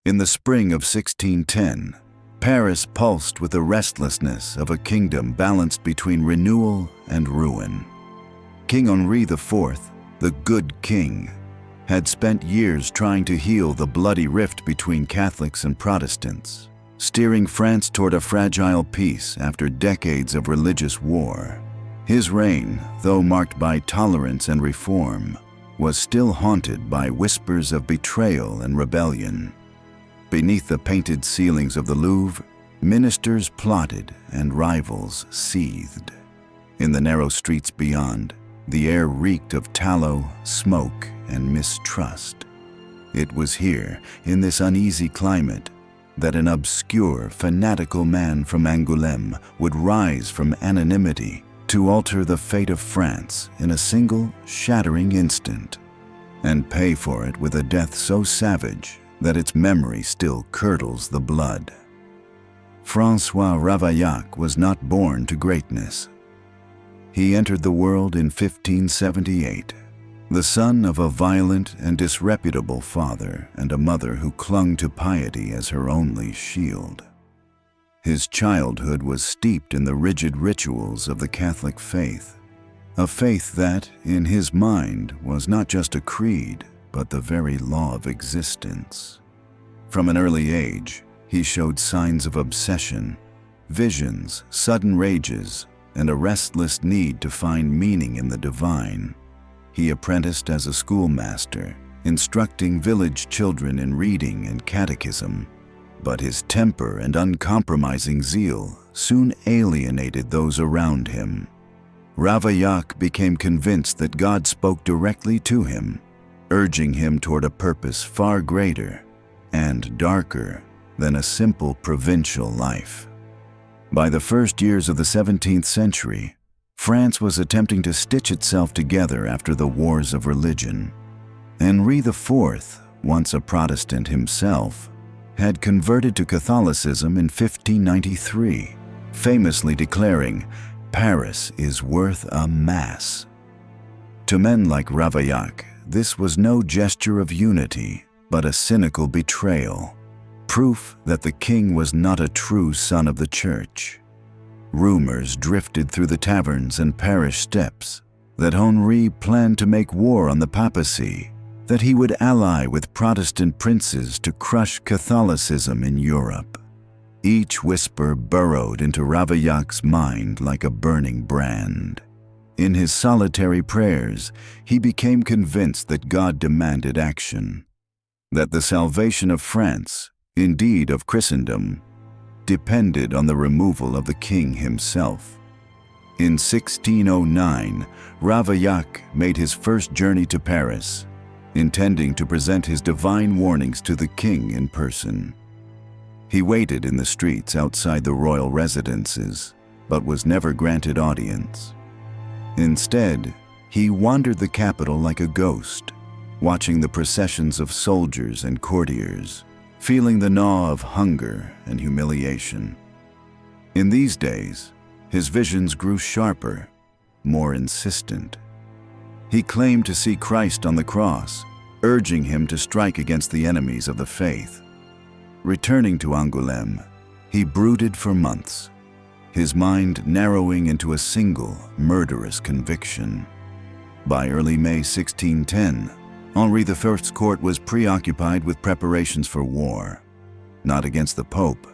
In the spring of 1610, Paris pulsed with the restlessness of a kingdom balanced between renewal and ruin. King Henri IV, the Good King, had spent years trying to heal the bloody rift between Catholics and Protestants, steering France toward a fragile peace after decades of religious war. His reign, though marked by tolerance and reform, was still haunted by whispers of betrayal and rebellion. Beneath the painted ceilings of the Louvre, ministers plotted and rivals seethed. In the narrow streets beyond, the air reeked of tallow, smoke, and mistrust. It was here, in this uneasy climate, that an obscure, fanatical man from Angoulême would rise from anonymity to alter the fate of France in a single, shattering instant, and pay for it with a death so savage that its memory still curdles the blood. François Ravaillac was not born to greatness. He entered the world in 1578, the son of a violent and disreputable father and a mother who clung to piety as her only shield. His childhood was steeped in the rigid rituals of the Catholic faith, a faith that, in his mind, was not just a creed, but the very law of existence. From an early age, he showed signs of obsession, visions, sudden rages, and a restless need to find meaning in the divine. He apprenticed as a schoolmaster, instructing village children in reading and catechism, but his temper and uncompromising zeal soon alienated those around him. Ravaillac became convinced that God spoke directly to him, urging him toward a purpose far greater and darker than a simple provincial life. By the first years of the 17th century, France was attempting to stitch itself together after the wars of religion. Henri IV, once a Protestant himself, had converted to Catholicism in 1593, famously declaring, "Paris is worth a mass." To men like Ravaillac, this was no gesture of unity, but a cynical betrayal, proof that the king was not a true son of the church. Rumors drifted through the taverns and parish steps that Henri planned to make war on the papacy, that he would ally with Protestant princes to crush Catholicism in Europe. Each whisper burrowed into Ravaillac's mind like a burning brand. In his solitary prayers, he became convinced that God demanded action, that the salvation of France, indeed of Christendom, depended on the removal of the king himself. In 1609, Ravaillac made his first journey to Paris, intending to present his divine warnings to the king in person. He waited in the streets outside the royal residences, but was never granted audience. Instead, he wandered the capital like a ghost, watching the processions of soldiers and courtiers, feeling the gnaw of hunger and humiliation. In these days, his visions grew sharper, more insistent. He claimed to see Christ on the cross, urging him to strike against the enemies of the faith. Returning to Angoulême, he brooded for months, his mind narrowing into a single, murderous conviction. By early May 1610, Henri I's court was preoccupied with preparations for war, not against the Pope,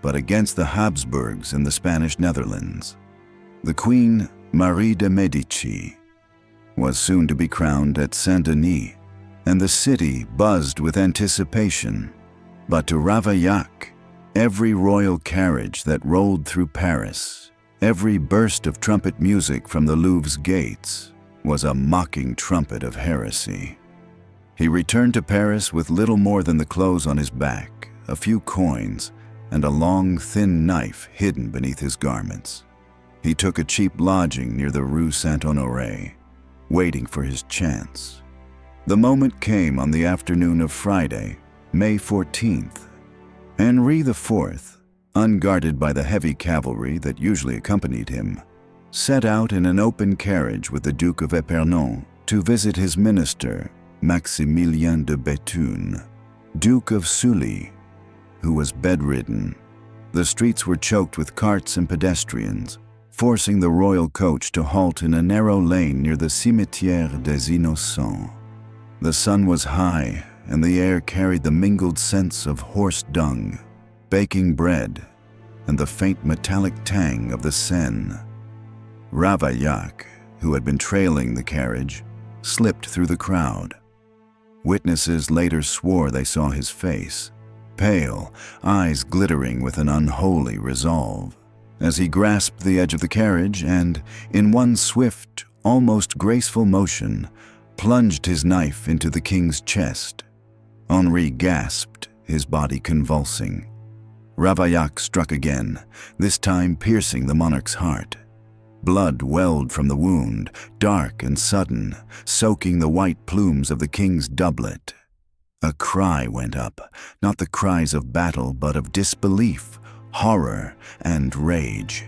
but against the Habsburgs in the Spanish Netherlands. The Queen, Marie de Medici, was soon to be crowned at Saint-Denis, and the city buzzed with anticipation. But to Ravaillac, every royal carriage that rolled through Paris, every burst of trumpet music from the Louvre's gates, was a mocking trumpet of heresy. He returned to Paris with little more than the clothes on his back, a few coins, and a long, thin knife hidden beneath his garments. He took a cheap lodging near the Rue Saint-Honoré, waiting for his chance. The moment came on the afternoon of Friday, May 14th. Henri IV, unguarded by the heavy cavalry that usually accompanied him, set out in an open carriage with the Duke of Épernon to visit his minister, Maximilien de Béthune, Duke of Sully, who was bedridden. The streets were choked with carts and pedestrians, forcing the royal coach to halt in a narrow lane near the Cimetière des Innocents. The sun was high, and the air carried the mingled scents of horse dung, baking bread, and the faint metallic tang of the Seine. Ravaillac, who had been trailing the carriage, slipped through the crowd. Witnesses later swore they saw his face, pale, eyes glittering with an unholy resolve, as he grasped the edge of the carriage and, in one swift, almost graceful motion, plunged his knife into the king's chest. Henri gasped, his body convulsing. Ravaillac struck again, this time piercing the monarch's heart. Blood welled from the wound, dark and sudden, soaking the white plumes of the king's doublet. A cry went up, not the cries of battle but of disbelief, horror, and rage.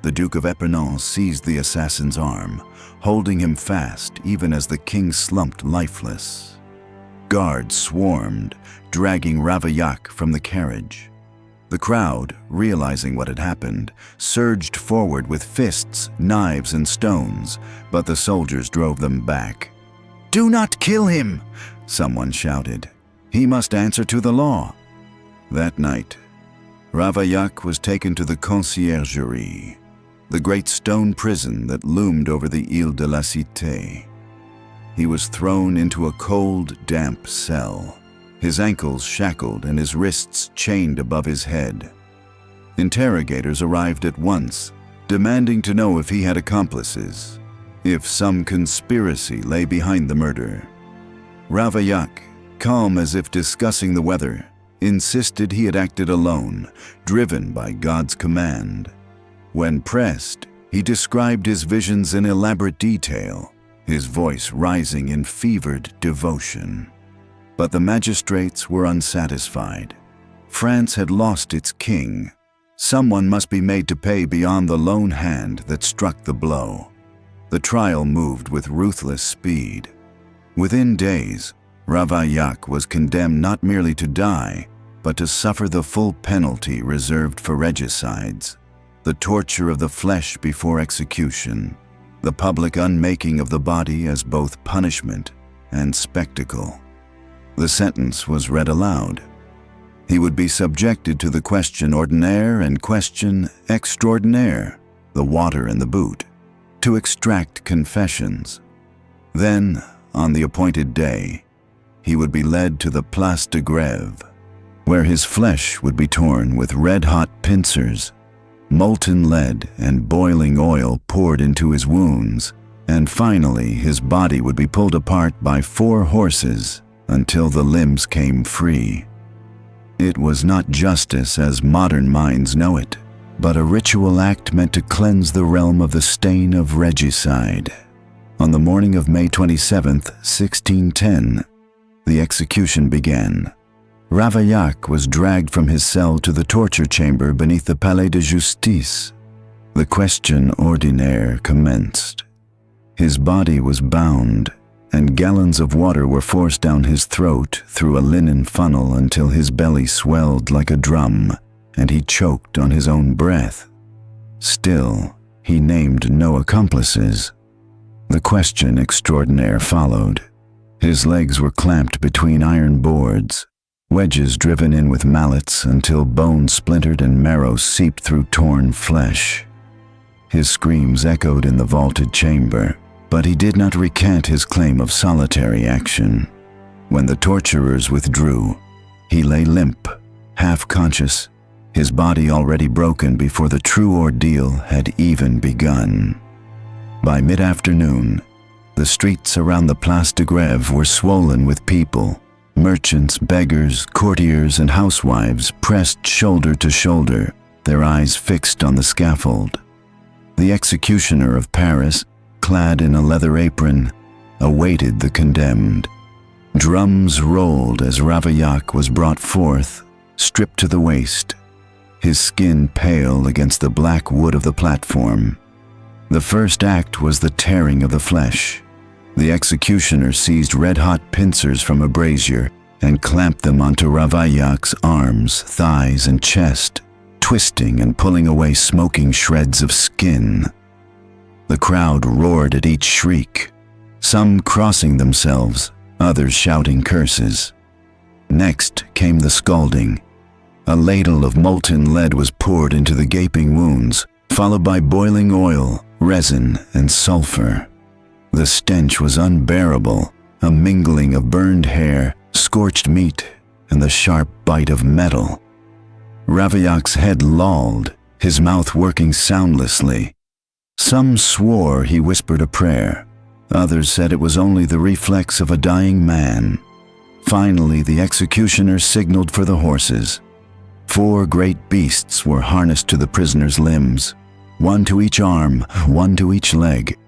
The Duke of Épernon seized the assassin's arm, holding him fast even as the king slumped lifeless. Guards swarmed, dragging Ravaillac from the carriage. The crowd, realizing what had happened, surged forward with fists, knives, and stones, but the soldiers drove them back. "Do not kill him!" someone shouted. "He must answer to the law." That night, Ravaillac was taken to the Conciergerie, the great stone prison that loomed over the Ile de la Cité. He was thrown into a cold, damp cell, his ankles shackled and his wrists chained above his head. Interrogators arrived at once, demanding to know if he had accomplices, if some conspiracy lay behind the murder. Ravaillac, calm as if discussing the weather, insisted he had acted alone, driven by God's command. When pressed, he described his visions in elaborate detail, his voice rising in fevered devotion. But the magistrates were unsatisfied. France had lost its king. Someone must be made to pay beyond the lone hand that struck the blow. The trial moved with ruthless speed. Within days, Ravaillac was condemned not merely to die, but to suffer the full penalty reserved for regicides, the torture of the flesh before execution, the public unmaking of the body as both punishment and spectacle. The sentence was read aloud. He would be subjected to the question ordinaire and question extraordinaire, the water and the boot, to extract confessions. Then, on the appointed day, he would be led to the Place de Grève, where his flesh would be torn with red-hot pincers, molten lead and boiling oil poured into his wounds, and finally his body would be pulled apart by 4 horses until the limbs came free. It was not justice as modern minds know it, but a ritual act meant to cleanse the realm of the stain of regicide. On the morning of May 27, 1610, the execution began. Ravaillac was dragged from his cell to the torture chamber beneath the Palais de Justice. The question ordinaire commenced. His body was bound, and gallons of water were forced down his throat through a linen funnel until his belly swelled like a drum, and he choked on his own breath. Still, he named no accomplices. The question extraordinaire followed. His legs were clamped between iron boards, wedges driven in with mallets until bone splintered and marrow seeped through torn flesh. His screams echoed in the vaulted chamber, but he did not recant his claim of solitary action. When the torturers withdrew, he lay limp, half-conscious, his body already broken before the true ordeal had even begun. By mid-afternoon, the streets around the Place de Grève were swollen with people. Merchants, beggars, courtiers, and housewives pressed shoulder to shoulder, their eyes fixed on the scaffold. The executioner of Paris, clad in a leather apron, awaited the condemned. Drums rolled as Ravaillac was brought forth, stripped to the waist, his skin pale against the black wood of the platform. The first act was the tearing of the flesh. The executioner seized red-hot pincers from a brazier and clamped them onto Ravaillac's arms, thighs, and chest, twisting and pulling away smoking shreds of skin. The crowd roared at each shriek, some crossing themselves, others shouting curses. Next came the scalding. A ladle of molten lead was poured into the gaping wounds, followed by boiling oil, resin, and sulfur. The stench was unbearable, a mingling of burned hair, scorched meat, and the sharp bite of metal. Ravaillac's head lolled, his mouth working soundlessly. Some swore he whispered a prayer. Others said it was only the reflex of a dying man. Finally, the executioner signaled for the horses. 4 great beasts were harnessed to the prisoner's limbs, one to each arm, one to each leg.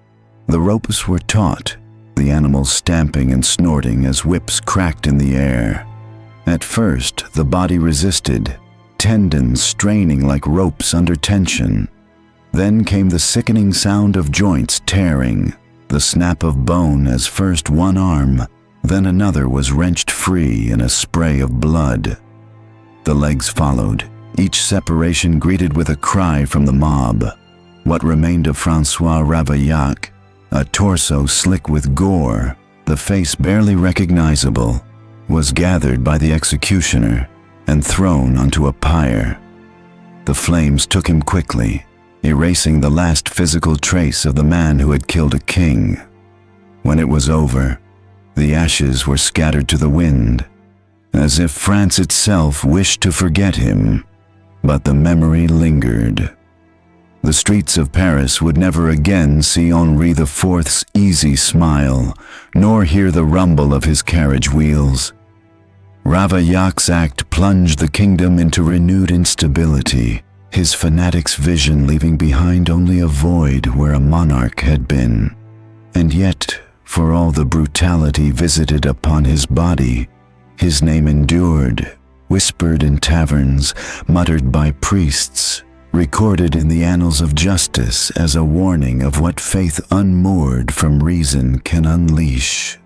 The ropes were taut, the animals stamping and snorting as whips cracked in the air. At first, the body resisted, tendons straining like ropes under tension. Then came the sickening sound of joints tearing, the snap of bone as first one arm, then another was wrenched free in a spray of blood. The legs followed, each separation greeted with a cry from the mob. What remained of François Ravaillac, a torso slick with gore, the face barely recognizable, was gathered by the executioner and thrown onto a pyre. The flames took him quickly, erasing the last physical trace of the man who had killed a king. When it was over, the ashes were scattered to the wind, as if France itself wished to forget him, but the memory lingered. The streets of Paris would never again see Henri IV's easy smile, nor hear the rumble of his carriage wheels. Ravaillac's act plunged the kingdom into renewed instability, his fanatic's vision leaving behind only a void where a monarch had been. And yet, for all the brutality visited upon his body, his name endured, whispered in taverns, muttered by priests, recorded in the annals of justice as a warning of what faith unmoored from reason can unleash.